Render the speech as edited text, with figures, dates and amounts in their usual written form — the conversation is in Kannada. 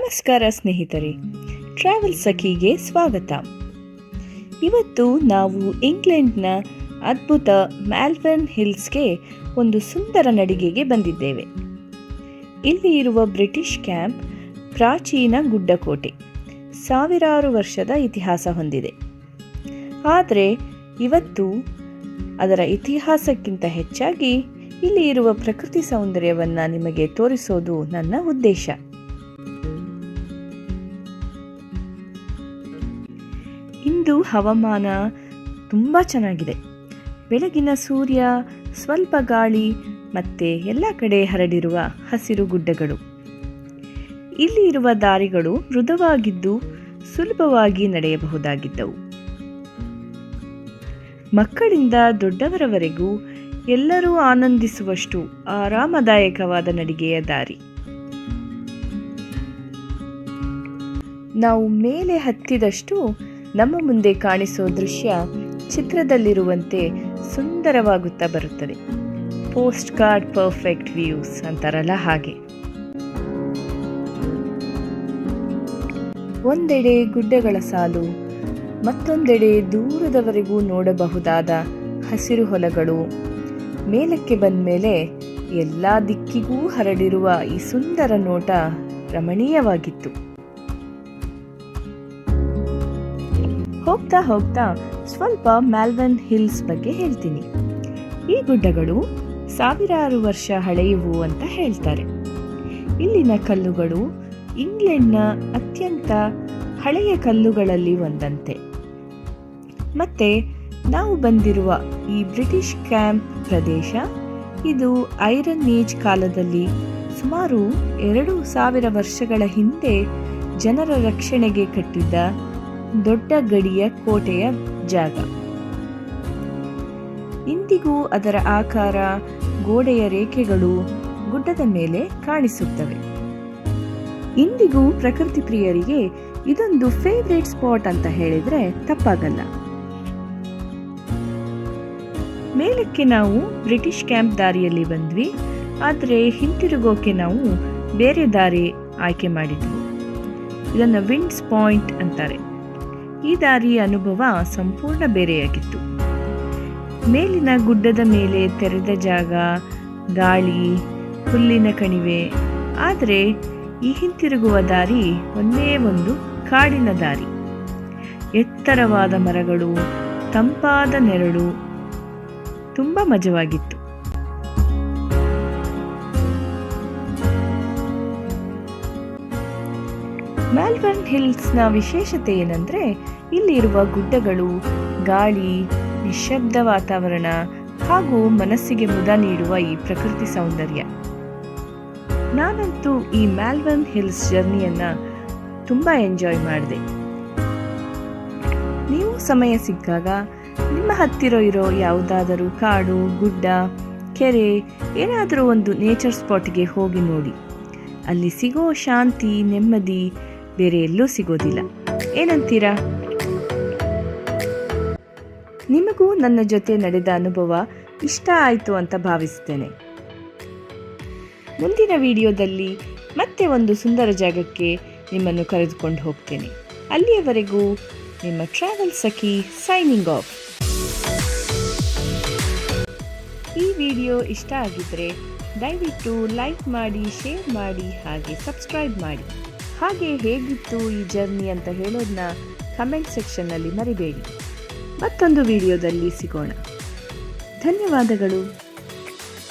ನಮಸ್ಕಾರ ಸ್ನೇಹಿತರೆ, ಟ್ರಾವೆಲ್ ಸಖಿಗೆ ಸ್ವಾಗತ. ಇವತ್ತು ನಾವು ಇಂಗ್ಲೆಂಡ್ನ ಅದ್ಭುತ ಮ್ಯಾಲ್ಬರ್ನ್ ಹಿಲ್ಸ್ಗೆ ಒಂದು ಸುಂದರ ನಡಿಗೆಗೆ ಬಂದಿದ್ದೇವೆ. ಇಲ್ಲಿ ಇರುವ ಬ್ರಿಟಿಷ್ ಕ್ಯಾಂಪ್ ಪ್ರಾಚೀನ ಗುಡ್ಡಕೋಟೆ, ಸಾವಿರಾರು ವರ್ಷದ ಇತಿಹಾಸ ಹೊಂದಿದೆ. ಆದರೆ ಇವತ್ತು ಅದರ ಇತಿಹಾಸಕ್ಕಿಂತ ಹೆಚ್ಚಾಗಿ ಇಲ್ಲಿ ಇರುವ ಪ್ರಕೃತಿ ಸೌಂದರ್ಯವನ್ನು ನಿಮಗೆ ತೋರಿಸೋದು ನನ್ನ ಉದ್ದೇಶ. ಇಂದು ಹವಾಮಾನ ತುಂಬ ಚೆನ್ನಾಗಿದೆ. ಬೆಳಗಿನ ಸೂರ್ಯ, ಸ್ವಲ್ಪ ಗಾಳಿ ಮತ್ತು ಎಲ್ಲ ಕಡೆ ಹರಡಿರುವ ಹಸಿರು ಗುಡ್ಡಗಳು. ಇಲ್ಲಿ ಇರುವ ದಾರಿಗಳು ಮೃದುವಾಗಿದ್ದು ಸುಲಭವಾಗಿ ನಡೆಯಬಹುದಾಗಿದ್ದವು. ಮಕ್ಕಳಿಂದ ದೊಡ್ಡವರವರೆಗೂ ಎಲ್ಲರೂ ಆನಂದಿಸುವಷ್ಟು ಆರಾಮದಾಯಕವಾದ ನಡಿಗೆಯ ದಾರಿ. ನಾವು ಮೇಲೆ ಹತ್ತಿದಷ್ಟು ನಮ್ಮ ಮುಂದೆ ಕಾಣಿಸೋ ದೃಶ್ಯ ಚಿತ್ರದಲ್ಲಿರುವಂತೆ ಸುಂದರವಾಗುತ್ತಾ ಬರುತ್ತದೆ. ಪೋಸ್ಟ್ ಕಾರ್ಡ್ ಪರ್ಫೆಕ್ಟ್ ವ್ಯೂಸ್ ಅಂತಾರಲ್ಲ ಹಾಗೆ. ಒಂದೆಡೆ ಗುಡ್ಡಗಳ ಸಾಲು, ಮತ್ತೊಂದೆಡೆ ದೂರದವರೆಗೂ ನೋಡಬಹುದಾದ ಹಸಿರು ಹೊಲಗಳು. ಮೇಲಕ್ಕೆ ಬಂದ ಮೇಲೆ ಎಲ್ಲ ದಿಕ್ಕಿಗೂ ಹರಡಿರುವ ಈ ಸುಂದರ ನೋಟ ರಮಣೀಯವಾಗಿತ್ತು. ಹೋಗ್ತಾ ಹೋಗ್ತಾ ಸ್ವಲ್ಪ ಮ್ಯಾಲ್ಬರ್ನ್ ಹಿಲ್ಸ್ ಬಗ್ಗೆ ಹೇಳ್ತೀನಿ. ಈ ಗುಡ್ಡಗಳು ಸಾವಿರಾರು ವರ್ಷ ಹಳೆಯವು ಅಂತ ಹೇಳ್ತಾರೆ. ಇಲ್ಲಿನ ಕಲ್ಲುಗಳು ಇಂಗ್ಲೆಂಡ್ನ ಅತ್ಯಂತ ಹಳೆಯ ಕಲ್ಲುಗಳಲ್ಲಿ ಒಂದಂತೆ. ಮತ್ತೆ ನಾವು ಬಂದಿರುವ ಈ ಬ್ರಿಟಿಷ್ ಕ್ಯಾಂಪ್ ಪ್ರದೇಶ, ಇದು ಐರನ್ ಏಜ್ ಕಾಲದಲ್ಲಿ ಸುಮಾರು 2000 ವರ್ಷಗಳ ಹಿಂದೆ ಜನರ ರಕ್ಷಣೆಗೆ ಕಟ್ಟಿದ್ದ ದೊಡ್ಡ ಗಡಿಯ ಕೋಟೆಯ ಜಾಗ. ಇಂದಿಗೂ ಅದರ ಆಕಾರ, ಗೋಡೆಯ ರೇಖೆಗಳು ಗುಡ್ಡದ ಮೇಲೆ ಕಾಣಿಸುತ್ತವೆ. ಇಂದಿಗೂ ಪ್ರಕೃತಿ ಪ್ರಿಯರಿಗೆ ಇದೊಂದು ಫೇವರೇಟ್ ಸ್ಪಾಟ್ ಅಂತ ಹೇಳಿದ್ರೆ ತಪ್ಪಾಗಲ್ಲ. ಮೇಲಕ್ಕೆ ನಾವು ಬ್ರಿಟಿಷ್ ಕ್ಯಾಂಪ್ ದಾರಿಯಲ್ಲಿ ಬಂದ್ವಿ, ಆದರೆ ಹಿಂತಿರುಗೋಕೆ ನಾವು ಬೇರೆ ದಾರಿ ಆಯ್ಕೆ ಮಾಡಿದ್ವಿ. ಇದನ್ನು ವಿಂಡ್ಸ್ ಪಾಯಿಂಟ್ ಅಂತಾರೆ. ಈ ದಾರಿಯ ಅನುಭವ ಸಂಪೂರ್ಣ ಬೇರೆಯಾಗಿತ್ತು. ಮೇಲಿನ ಗುಡ್ಡದ ಮೇಲೆ ತೆರೆದ ಜಾಗ, ಗಾಳಿ, ಹುಲ್ಲಿನ ಕಣಿವೆ. ಆದರೆ ಈ ಹಿಂತಿರುಗುವ ದಾರಿ ಒಂದೇ ಒಂದು ಕಾಡಿನ ದಾರಿ. ಎತ್ತರವಾದ ಮರಗಳು, ತಂಪಾದ ನೆರಳು, ತುಂಬ ಮಜವಾಗಿತ್ತು. ಮ್ಯಾಲ್ಬರ್ನ್ ಹಿಲ್ಸ್ನ ವಿಶೇಷತೆ ಏನಂದ್ರೆ, ಇಲ್ಲಿರುವ ಗುಡ್ಡಗಳು, ಗಾಳಿ, ನಿಶ್ಶಬ್ದ ವಾತಾವರಣ ಹಾಗೂ ಮನಸ್ಸಿಗೆ ಮುದ ನೀಡುವ ಈ ಪ್ರಕೃತಿ ಸೌಂದರ್ಯ. ನಾನಂತೂ ಈ ಮ್ಯಾಲ್ಬರ್ನ್ ಹಿಲ್ಸ್ ಜರ್ನಿಯನ್ನ ತುಂಬಾ ಎಂಜಾಯ್ ಮಾಡಿದೆ. ನೀವು ಸಮಯ ಸಿಕ್ಕಾಗ ನಿಮ್ಮ ಹತ್ತಿರ ಇರೋ ಯಾವುದಾದರೂ ಕಾಡು, ಗುಡ್ಡ, ಕೆರೆ, ಏನಾದರೂ ಒಂದು ನೇಚರ್ ಸ್ಪಾಟ್ಗೆ ಹೋಗಿ ನೋಡಿ. ಅಲ್ಲಿ ಸಿಗೋ ಶಾಂತಿ, ನೆಮ್ಮದಿ ಬೇರೆ ಎಲ್ಲೂ ಸಿಗೋದಿಲ್ಲ. ಏನಂತೀರಾ? ನಿಮಗೂ ನನ್ನ ಜೊತೆ ನಡೆದ ಅನುಭವ ಇಷ್ಟ ಆಯಿತು ಅಂತ ಭಾವಿಸ್ತೇನೆ. ಮುಂದಿನ ವಿಡಿಯೋದಲ್ಲಿ ಮತ್ತೆ ಒಂದು ಸುಂದರ ಜಾಗಕ್ಕೆ ನಿಮ್ಮನ್ನು ಕರೆದುಕೊಂಡು ಹೋಗ್ತೇನೆ. ಅಲ್ಲಿಯವರೆಗೂ ನಿಮ್ಮ ಟ್ರಾವೆಲ್ ಸಖಿ ಸೈನಿಂಗ್ ಆಫ್. ಈ ವಿಡಿಯೋ ಇಷ್ಟ ಆಗಿದ್ರೆ ದಯವಿಟ್ಟು ಲೈಕ್ ಮಾಡಿ, ಶೇರ್ ಮಾಡಿ, ಹಾಗೆ ಸಬ್ಸ್ಕ್ರೈಬ್ ಮಾಡಿ. ಹಾಗೆ ಹೇಗಿತ್ತು ಈ ಜರ್ನಿ ಅಂತ ಹೇಳೋದನ್ನ ಕಮೆಂಟ್ ಸೆಕ್ಷನ್ನಲ್ಲಿ ಮರಿಬೇಡಿ. ಮತ್ತೊಂದು ವಿಡಿಯೋದಲ್ಲಿ ಸಿಗೋಣ. ಧನ್ಯವಾದಗಳು.